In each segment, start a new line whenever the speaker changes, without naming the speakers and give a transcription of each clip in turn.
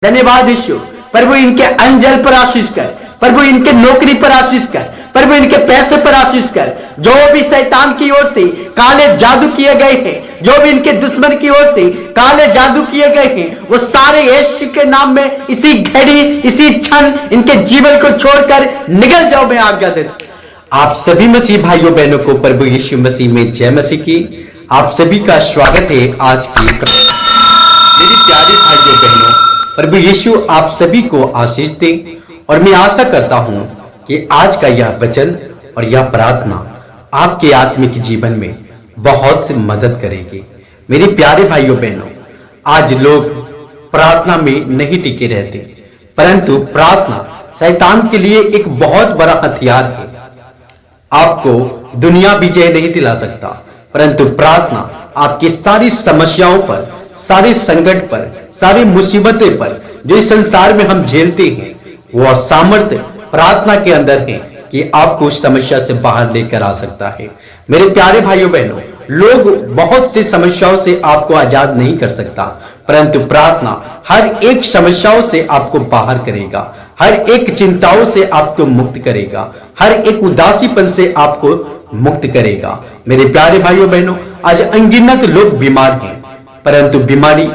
धन्यवाद यीशु। प्रभु इनके अंजल पर आशीष कर, प्रभु इनके नौकरी पर आशीष कर, प्रभु इनके पैसे पर आशीष कर। जो भी शैतान की ओर से काले जादू किए गए हैं, जो भी इनके दुश्मन की ओर से काले जादू किए गए हैं, वो सारे यीशु के नाम में इसी घड़ी इसी क्षण इनके जीवन को छोड़कर निकल जाओ, मैं आज्ञा देता हूं। आप सभी मसीह भाइयों बहनों को प्रभु यीशु मसीह में जय मसीह की। आप सभी का स्वागत है आज की मेरी प्यारे भाइयों बहनों, प्रभु यीशु आप सभी को आशीष दे। और मैं आशा करता हूं कि आज का यह वचन और यह प्रार्थना आपके आत्मिक जीवन में बहुत मदद करेगी। मेरे प्यारे भाइयों बहनों, आज लोग प्रार्थना में नहीं टिके रहते, परंतु प्रार्थना शैतान के लिए एक बहुत बड़ा हथियार है। आपको दुनिया विजय नहीं दिला सकता, परंतु प्रार्थना आपकी सारी समस्याओं पर, सारे संकट पर, सारी मुसीबतें पर जो इस संसार में हम झेलते हैं, वह सामर्थ्य प्रार्थना के अंदर है कि आपको उस समस्या से बाहर लेकर आ सकता है। मेरे प्यारे भाइयों बहनों, लोग बहुत सी समस्याओं से आपको आजाद नहीं कर सकता, परंतु प्रार्थना हर एक समस्याओं से आपको बाहर करेगा, हर एक चिंताओं से आपको मुक्त करेगा, हर एक उदासीपन से आपको मुक्त करेगा। मेरे प्यारे भाइयों बहनों, आज अनगिनत लोग बीमार हैं, परंतु बीमारी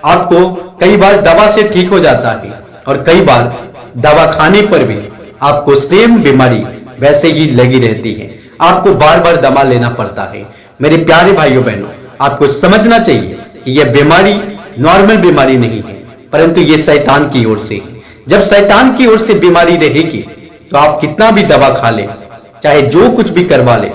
आपको कई बार दवा से ठीक हो जाता है और कई बार दवा खाने पर भी आपको सेम बीमारी वैसे ही लगी रहती है, आपको बार बार दवा लेना पड़ता है। मेरे प्यारे भाइयों बहनों, आपको समझना चाहिए कि यह बीमारी नॉर्मल बीमारी नहीं है, परंतु यह शैतान की ओर से है। जब शैतान की ओर से बीमारी रहेगी तो आप कितना भी दवा खा ले, चाहे जो कुछ भी करवा ले,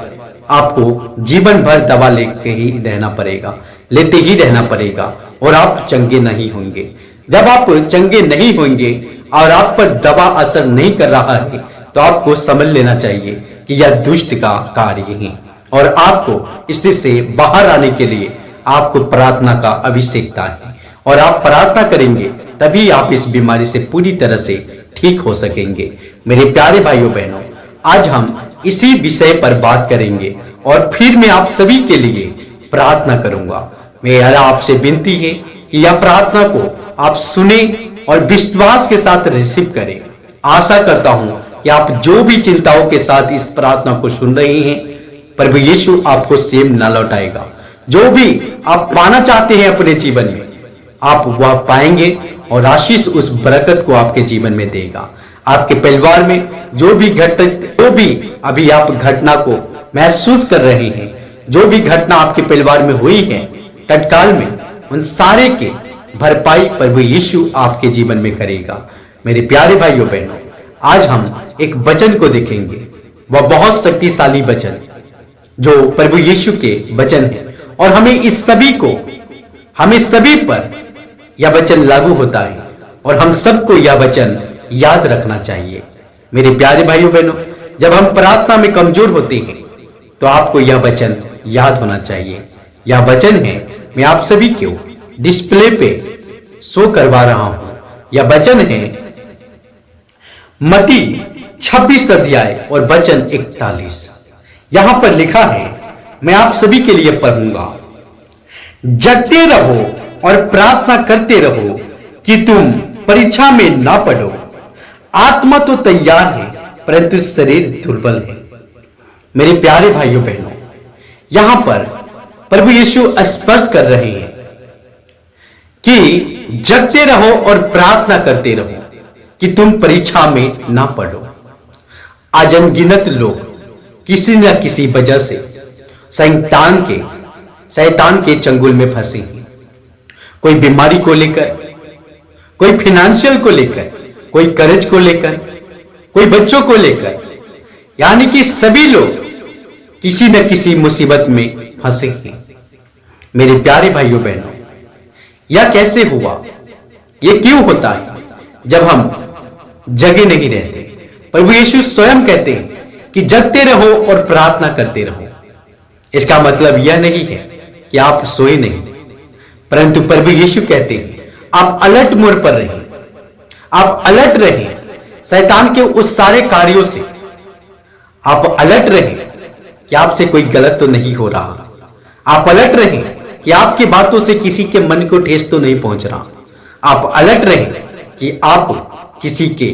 आपको जीवन भर दवा लेके ही रहना पड़ेगा, लेते ही रहना पड़ेगा और आप चंगे नहीं होंगे। जब आप चंगे नहीं होंगे और आप पर दवा असर नहीं कर रहा है, तो आपको समझ लेना चाहिए कि यह दुष्ट का कार्य है और आपको इससे से बाहर आने के लिए आपको प्रार्थना का आवश्यकता है। और आप प्रार्थना करेंगे तभी आप इस बीमारी से पूरी तरह से ठीक हो सकेंगे। मेरे प्यारे भाइयों बहनों, आज हम इसी विषय पर बात करेंगे और फिर मैं आप सभी के लिए प्रार्थना करूंगा। मेरा आपसे विनती है कि यह प्रार्थना को आप सुने और विश्वास के साथ रिसीव करें। आशा करता हूं कि आप जो भी चिंताओं के साथ इस प्रार्थना को सुन रहे हैं, प्रभु यीशु आपको सेम न लौटाएगा। जो भी आप पाना चाहते हैं अपने जीवन में, आप वह पाएंगे और आशीष उस बरकत को आपके जीवन में देगा। आपके परिवार में जो भी अभी आप घटना को महसूस कर रहे हैं, जो भी घटना आपके परिवार में हुई है तत्काल में, उन सारे के भरपाई प्रभु यीशु आपके जीवन में करेगा। मेरे प्यारे भाइयों बहनों, आज हम एक वचन को देखेंगे, वह बहुत शक्तिशाली वचन जो प्रभु यीशु के वचन है और हमें सभी पर यह वचन लागू होता है और हम सबको यह वचन याद रखना चाहिए। मेरे प्यारे भाइयों बहनों, जब हम प्रार्थना में कमजोर होते हैं तो आपको यह वचन याद होना चाहिए। यह वचन है, मैं आप सभी को डिस्प्ले पे शो करवा रहा हूं। यह वचन है मत्ती 26 अध्याय और वचन 41। यहां पर लिखा है, मैं आप सभी के लिए पढ़ूंगा। जगते रहो और प्रार्थना करते रहो कि तुम परीक्षा में ना पड़ो। आत्मा तो तैयार है परंतु शरीर दुर्बल है। मेरे प्यारे भाइयों बहनों, यहां पर प्रभु यीशु स्पर्श कर रहे हैं कि जगते रहो और प्रार्थना करते रहो कि तुम परीक्षा में ना पड़ो। आज अनगिनत लोग किसी न किसी वजह से शैतान के चंगुल में फंसे हैं। कोई बीमारी को लेकर, कोई फिनेंशियल को लेकर, कोई कर्ज को लेकर, कोई बच्चों को लेकर, यानी कि सभी लोग किसी न किसी मुसीबत में फंसे हैं। मेरे प्यारे भाइयों बहनों, यह कैसे हुआ, यह क्यों होता है जब हम जगे नहीं रहते? प्रभु यीशु स्वयं कहते हैं कि जगते रहो और प्रार्थना करते रहो। इसका मतलब यह नहीं है कि आप सोए नहीं, परंतु प्रभु यीशु कहते हैं आप अलर्ट मोड पर रहें, आप अलर्ट रहें शैतान के उस सारे कार्यों से। आप अलर्ट रहें कि आपसे कोई गलत तो नहीं हो रहा। आप अलर्ट रहें कि आपकी बातों से किसी के मन को ठेस तो नहीं पहुंच रहा। आप अलर्ट रहें कि आप किसी के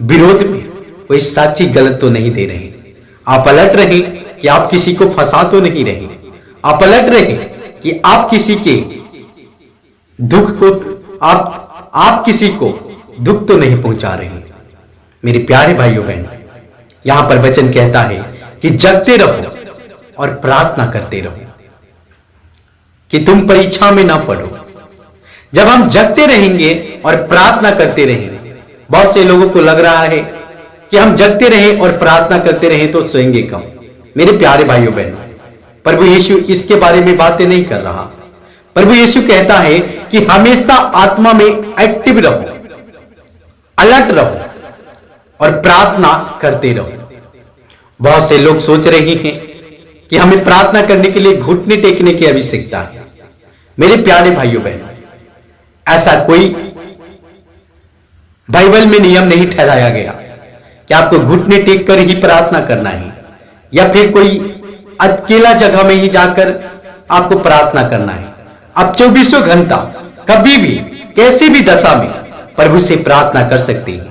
विरोध में कोई साक्षी गलत तो नहीं दे रहे। आप अलर्ट रहे कि आप किसी को फंसा तो नहीं रहे। आप अलर्ट रहे कि आप किसी के दुख को आप किसी को दुख तो नहीं पहुंचा रहे। मेरे प्यारे भाइयों बहनों, यहां पर वचन कहता है कि जगते रहो और प्रार्थना करते रहो कि तुम परीक्षा में ना पड़ो। जब हम जगते रहेंगे और प्रार्थना करते रहेंगे, बहुत से लोगों को लग रहा है कि हम जगते रहें और प्रार्थना करते रहें तो सोएंगे कम। मेरे प्यारे भाइयों बहनों, प्रभु यीशु इसके बारे में बातें नहीं कर रहा। प्रभु यीशु कहता है कि हमेशा आत्मा में एक्टिव रहो, अलर्ट रहो और प्रार्थना करते रहो। बहुत से लोग सोच रहे हैं कि हमें प्रार्थना करने के लिए घुटने टेकने की आवश्यकता है। मेरे प्यारे भाइयों बहनों, ऐसा कोई बाइबल में नियम नहीं ठहराया गया कि आपको घुटने टेक कर ही प्रार्थना करना है या फिर कोई अकेला जगह में ही जाकर आपको प्रार्थना करना है। आप 24 घंटा कभी भी कैसी भी दशा में प्रभु से प्रार्थना कर सकते हैं।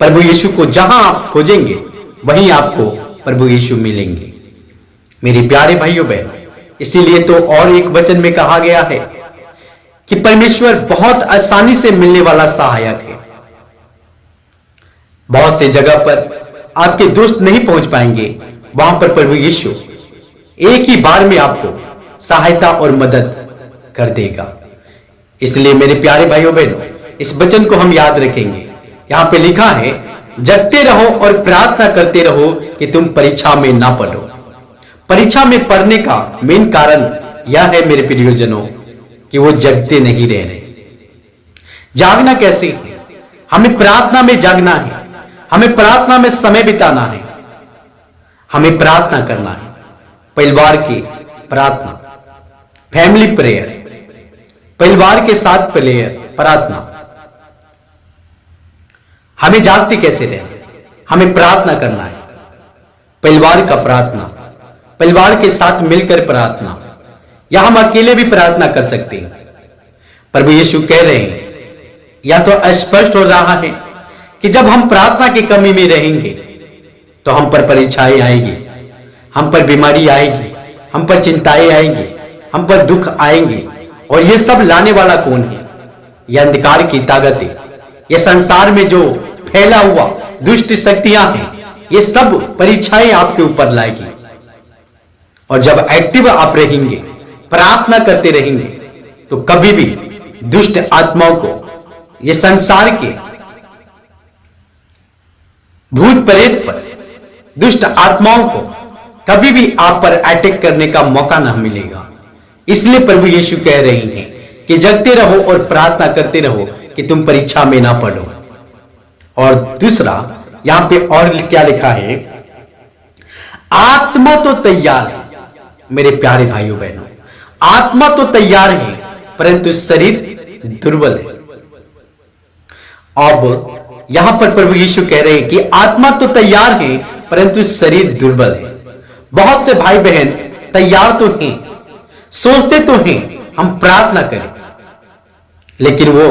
प्रभु यीशु को जहां आप खोजेंगे वहीं आपको प्रभु यीशु मिलेंगे। मेरे प्यारे भाइयों बहनों, इसीलिए तो और एक वचन में कहा गया है कि परमेश्वर बहुत आसानी से मिलने वाला सहायक है। बहुत से जगह पर आपके दोस्त नहीं पहुंच पाएंगे, वहां पर प्रभु यीशु एक ही बार में आपको सहायता और मदद कर देगा। इसलिए मेरे प्यारे भाइयों बहनों, इस वचन को हम याद रखेंगे। यहां पे लिखा है, जगते रहो और प्रार्थना करते रहो कि तुम परीक्षा में ना पड़ो। परीक्षा में पढ़ने का मेन कारण यह है मेरे प्रियजनों कि वो जगते नहीं रह रहे। जागना कैसे है? हमें प्रार्थना में जागना है, हमें प्रार्थना में समय बिताना है, हमें प्रार्थना करना है। परिवार की प्रार्थना, फैमिली प्रेयर, परिवार के साथ प्रेयर, प्रार्थना। हमें जागते कैसे रहना? हमें प्रार्थना करना है। परिवार का प्रार्थना, परिवार के साथ मिलकर प्रार्थना, या हम अकेले भी प्रार्थना कर सकते हैं। प्रभु यीशु कह रहे हैं, या तो स्पष्ट हो रहा है कि जब हम प्रार्थना की कमी में रहेंगे तो हम पर परीक्षाएं आएगी, हम पर बीमारी आएगी, हम पर चिंताएं आएंगी, हम पर दुख आएंगे। और ये सब लाने वाला कौन है? यह अंधकार की ताकतें, ये संसार में जो फैला हुआ दुष्ट शक्तियां हैं, ये सब परीक्षाएं आपके ऊपर लाएगी। और जब एक्टिव आप रहेंगे, प्रार्थना करते रहेंगे, तो कभी भी दुष्ट आत्माओं को, ये संसार के भूत प्रेत पर, दुष्ट आत्माओं को कभी भी आप पर अटैक करने का मौका ना मिलेगा। इसलिए प्रभु यीशु कह रहे हैं कि जगते रहो और प्रार्थना करते रहो कि तुम परीक्षा में ना पड़ो। और दूसरा, यहां पे और क्या लिखा है? आत्मा तो तैयार है। मेरे प्यारे भाइयों बहनों, आत्मा तो तैयार है परंतु शरीर दुर्बल है। अब यहां पर प्रभु यीशु कह रहे हैं कि आत्मा तो तैयार है परंतु शरीर दुर्बल है। बहुत से भाई बहन तैयार तो हैं, सोचते तो हैं हम प्रार्थना करें, लेकिन वो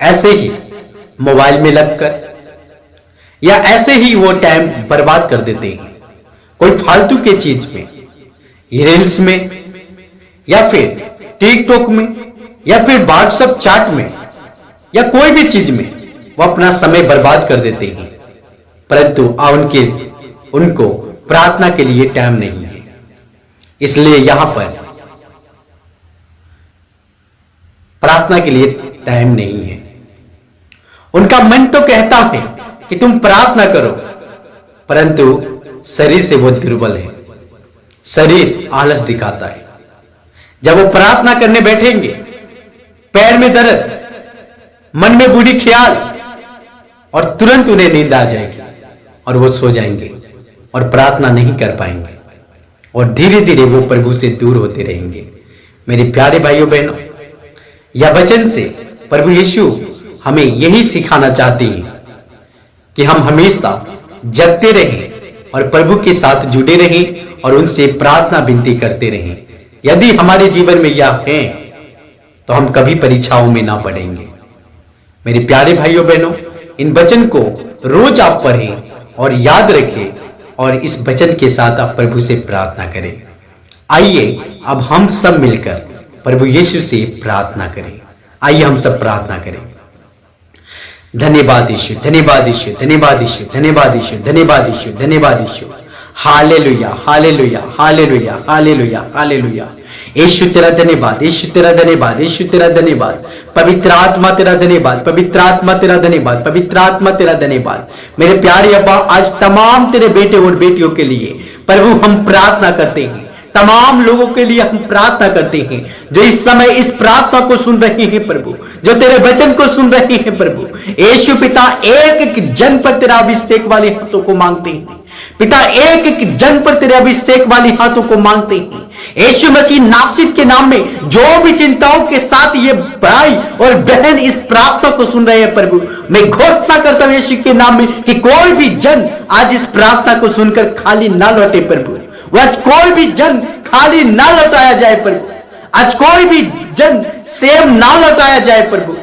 ऐसे ही मोबाइल में लगकर या ऐसे ही वो टाइम बर्बाद कर देते हैं कोई फालतू के चीज में, रील्स में या फिर टिकटॉक में या फिर व्हाट्सएप चैट में या कोई भी चीज में वो अपना समय बर्बाद कर देते हैं, परंतु उनको प्रार्थना के लिए टाइम नहीं है। इसलिए यहां पर प्रार्थना के लिए टाइम नहीं है। उनका मन तो कहता है कि तुम प्रार्थना करो, परंतु शरीर से वो दुर्बल है, शरीर आलस दिखाता है। जब वो प्रार्थना करने बैठेंगे, पैर में दर्द, मन में बुरी ख्याल, और तुरंत उन्हें नींद आ जाएगी और वो सो जाएंगे और प्रार्थना नहीं कर पाएंगे और धीरे धीरे वो प्रभु से दूर होते रहेंगे। मेरे प्यारे भाइयों बहनों, यह वचन से प्रभु यीशु हमें यही सिखाना चाहते हैं कि हम हमेशा जगते रहें और प्रभु के साथ जुड़े रहें और उनसे प्रार्थना विनती करते रहें। यदि हमारे जीवन में यह है तो हम कभी परीक्षाओं में ना पड़ेंगे। मेरे प्यारे भाइयों बहनों, इन वचन को रोज आप पढ़ें और याद रखें और इस वचन के साथ आप प्रभु से प्रार्थना करें। आइए अब हम सब मिलकर प्रभु यीशु से प्रार्थना करें। आइए हम सब प्रार्थना करें। धन्यवाद यीशु, धन्यवाद यीशु, धन्यवाद यीशु, धन्यवाद यीशु, धन्यवाद यीशु, धन्यवाद Yeshu. Hallelujah, hallelujah, hallelujah, hallelujah, hallelujah. Yeshu तेरा धन्यवाद, यीशु तेरा धन्यवाद, यीशु तेरा धन्यवाद। पवित्र आत्मा तेरा धन्यवाद, पवित्र आत्मा तेरा धन्यवाद, पवित्र आत्मा तेरा धन्यवाद। मेरे प्यारे अब्बा, आज तमाम तेरे बेटे और बेटियों के लिए प्रभु हम प्रार्थना करते हैं। तमाम लोगों के लिए हम प्रार्थना करते हैं जो इस समय इस प्रार्थना को सुन रहे हैं प्रभु, जो तेरे वचन को सुन रहे हैं प्रभु। यीशु पिता, एक एक जन पर तेरा अभिषेक वाले हाथों को मांगते हैं पिता, एक एक जन पर तेरे अभिषेक वाली हाथों को मांगते हैं। यीशु मसीह नासरीत के नाम में जो भी चिंताओं के साथ ये भाई और बहन इस प्रार्थना को सुन रहे हैं प्रभु, मैं घोषणा करता हूं यीशु के नाम में कि कोई भी जन आज इस प्रार्थना को सुनकर खाली ना लौटे प्रभु। आज कोई भी जन खाली ना लौटाया जाए प्रभु। आज कोई भी जन सेम ना लौटाया जाए प्रभु,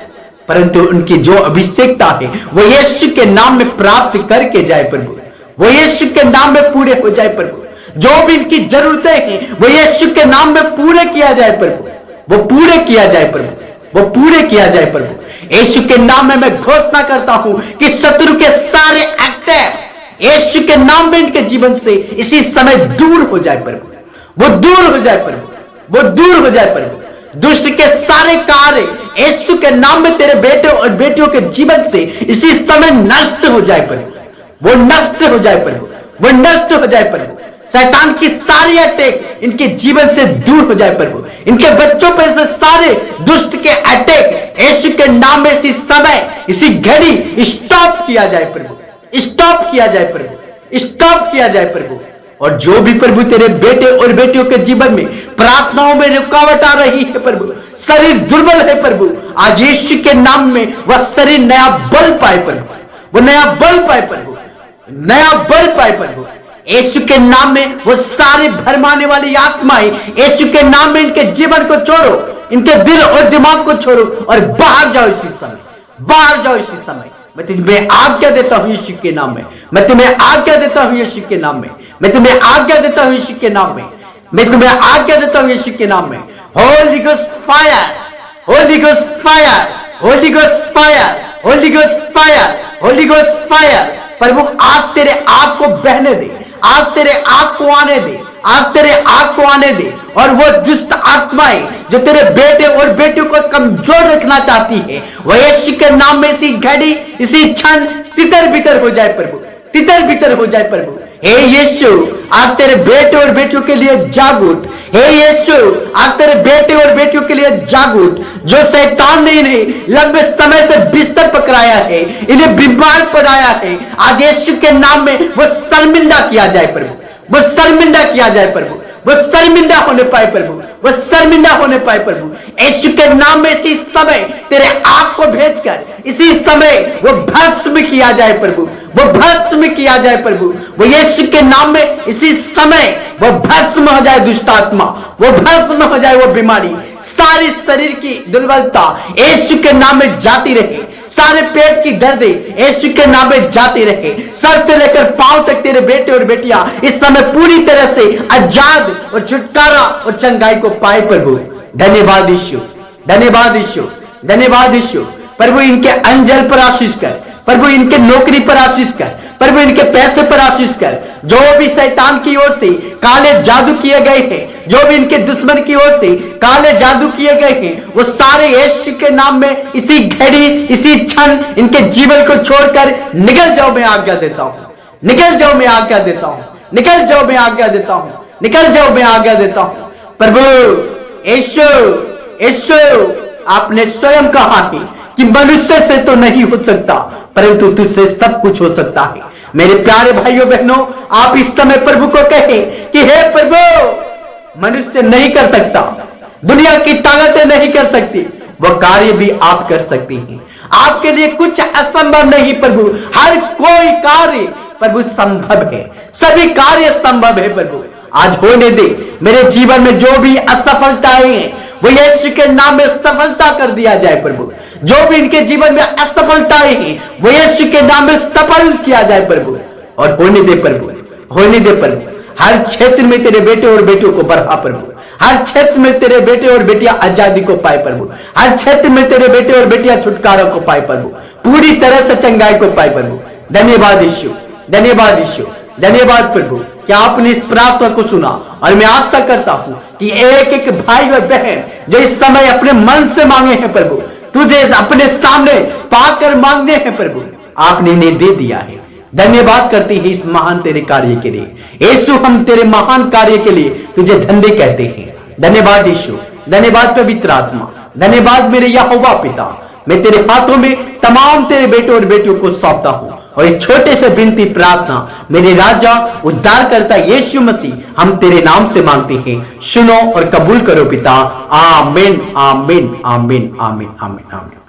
परंतु उनकी जो अभिषेकता है वो यीशु के नाम में प्राप्त करके जाए प्रभु। वो यीशु के नाम में पूरे हो जाए प्रभु। जो भी इनकी जरूरतें हैं वो यीशु के नाम में पूरे किया जाए प्रभु। वो पूरे किया जाए प्रभु, वो पूरे किया जाए प्रभु। यीशु के नाम में मैं घोषणा करता हूं कि शत्रु के सारे एक्टर यीशु के नाम में इनके जीवन से इसी समय दूर हो जाए प्रभु। वो दूर हो जाए प्रभु, वो दूर हो जाए प्रभु। दुष्ट के सारे कार्य यीशु के नाम में तेरे बेटे और बेटियों के जीवन से इसी समय नष्ट हो जाए प्रभु। वो नष्ट हो जाए प्रभु, वो नष्ट हो जाए प्रभु। शैतान की सारी अटैक इनके जीवन से दूर हो जाए प्रभु। इनके बच्चों पर से सारे दुष्ट के अटैक यीशु के नाम में इसी समय इसी घड़ी स्टॉप किया जाए प्रभु, स्टॉप किया जाए प्रभु, स्टॉप किया जाए प्रभु। और जो भी प्रभु तेरे बेटे और बेटियों के जीवन में प्रार्थनाओं में रुकावट आ रही है प्रभु, शरीर दुर्बल है प्रभु, आज यीशु के नाम में वह शरीर नया बल पाए प्रभु, वो नया बल पाए प्रभु, नया बल पाए प्रभु। यीशु के नाम में वो सारी भरमाने वाली आत्माएं यीशु के नाम में इनके जीवन को छोड़ो, इनके दिल और दिमाग को छोड़ो और बाहर जाओ इसी समय, बाहर जाओ इसी समय। मैं तुम्हें आज्ञा देता हूं यीशु के नाम में, मैं तुम्हें आज्ञा देता हूं यीशु के नाम में, मैं तुम्हें आज्ञा देता हूं यीशु के नाम में, मैं तुम्हें आज्ञा देता हूं यीशु के नाम में। Holy Ghost fire, Holy Ghost fire, Holy Ghost fire, Holy Ghost fire, Holy Ghost fire. प्रभु आज तेरे आग को बहने दे, आज तेरे आग को आने दे, आज तेरे आग को आने दे। और वो दुष्ट आत्माएं जो तेरे बेटे और बेटियों को कमजोर रखना चाहती है, वो यीशु के नाम में इसी घड़ी इसी क्षण तितर बितर हो जाए प्रभु, तितर बितर हो जाए प्रभु। हे यीशु, आज तेरे बेटे और बेटियों के लिए जागूट। हे यीशु, आज तेरे बेटे और बेटियों के लिए जागूट। जो शैतान ने इन्हें लंबे समय से बिस्तर पकड़ाया है, इन्हें बीमार पड़ाया है, आज यीशु के नाम में वो शर्मिंदा किया जाए प्रभु, वो शर्मिंदा किया जाए प्रभु, वो शर्मिंदा होने पाए प्रभु, वो शर्मिंदा होने पाए प्रभु। यीशु के नाम में इसी समय तेरे आग को भेजकर इसी समय वो भस्म किया जाए प्रभु, वो भस्म किया जाए प्रभु। वो यीशु के नाम में इसी समय वो भस्म हो जाए दुष्ट आत्मा, वो भस्म हो जाए वो बीमारी, सारी शरीर की दुर्बलता यीशु के नाम में जाती रहे, सारे पेट की दर्द यीशु के नाम में जाती रहे। सर से लेकर पांव तक तेरे बेटे और बेटियां इस समय पूरी तरह से आजाद और छुटकारा और चंगाई को पाए प्रभु। धन्यवाद यीशु, धन्यवाद यीशु, धन्यवाद यीशु। प्रभु इनके अंजल पर आशीष कर, प्रभु इनके नौकरी पर आशीष कर, प्रभु इनके पैसे पर आशीष कर। जो भी शैतान की ओर से काले जादू किए गए हैं, जो भी इनके दुश्मन की ओर से काले जादू किए गए हैं, वो सारे यीशु के नाम में इसी घड़ी इसी क्षण इनके जीवन को छोड़कर निकल जाओ। मैं आज्ञा देता हूं, निकल जाओ, मैं आज्ञा देता हूं, निकल जाओ, मैं आज्ञा देता हूं, निकल जाओ, मैं आज्ञा देता हूं। प्रभु यीशु, यीशु आपने स्वयं कहा है कि मनुष्य से तो नहीं हो सकता परंतु तुझसे सब कुछ हो सकता है। मेरे प्यारे भाइयों बहनों, आप इस समय प्रभु को कहें कि हे प्रभु, मनुष्य नहीं कर सकता, दुनिया की ताकतें नहीं कर सकती, वो कार्य भी आप कर सकती हैं। आपके लिए कुछ असंभव नहीं प्रभु, हर कोई कार्य प्रभु संभव है, सभी कार्य संभव है प्रभु। आज होने दे मेरे जीवन में जो भी असफलताएं हैं वो यीशु के नाम में सफलता कर दिया जाए प्रभु। जो भी इनके जीवन में असफलताएं हैं वो यीशु के नाम में सफल किया जाए प्रभु, और होने दे प्रभु, होने दे प्रभु। हर क्षेत्र में तेरे बेटे और बेटियों को बढ़ा प्रभु, हर क्षेत्र में तेरे बेटे और बेटियां आजादी को पाए प्रभु, हर क्षेत्र में तेरे बेटे और बेटियां छुटकारा को पाए प्रभु, पूरी तरह से चंगाई को पाए प्रभु। धन्यवाद यीशु, धन्यवाद यीशु, धन्यवाद प्रभु कि आपने इस प्रार्थना को सुना। और मैं आशा करता हूं कि एक एक भाई और बहन जो इस समय अपने मन से मांगे हैं प्रभु, तुझे अपने सामने पाकर मांगने हैं प्रभु, आपने इन्हें दे दिया है। धन्यवाद करते हैं इस महान तेरे कार्य के लिए यीशु, हम तेरे महान कार्य के लिए तुझे धन्य कहते हैं। धन्यवाद यीशु, धन्यवाद पवित्र आत्मा, धन्यवाद मेरे यहोवा पिता। मैं तेरे हाथों में तमाम तेरे बेटे और बेटियों को सौंपता हूं, और इस छोटे से विनती प्रार्थना मेरे राजा उद्धार करता यीशु मसीह हम तेरे नाम से मांगते हैं, सुनो और कबूल करो पिता। आमीन, आमीन, आमीन, आमीन, आमीन, आमीन।